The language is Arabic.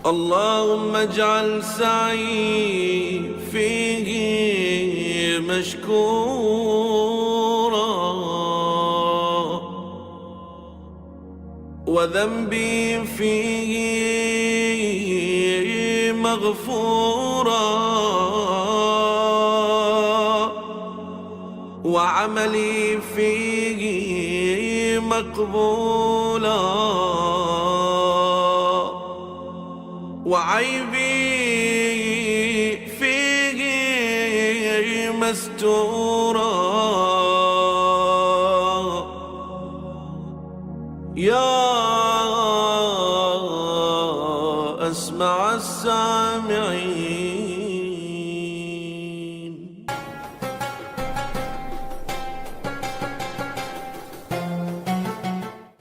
اللهم اجعل سعي فيه مشكورا، وذنبي فيه مغفورا، وعملي فيه مقبولا، وعيبي فيه مستورا. يا أسمع السامعين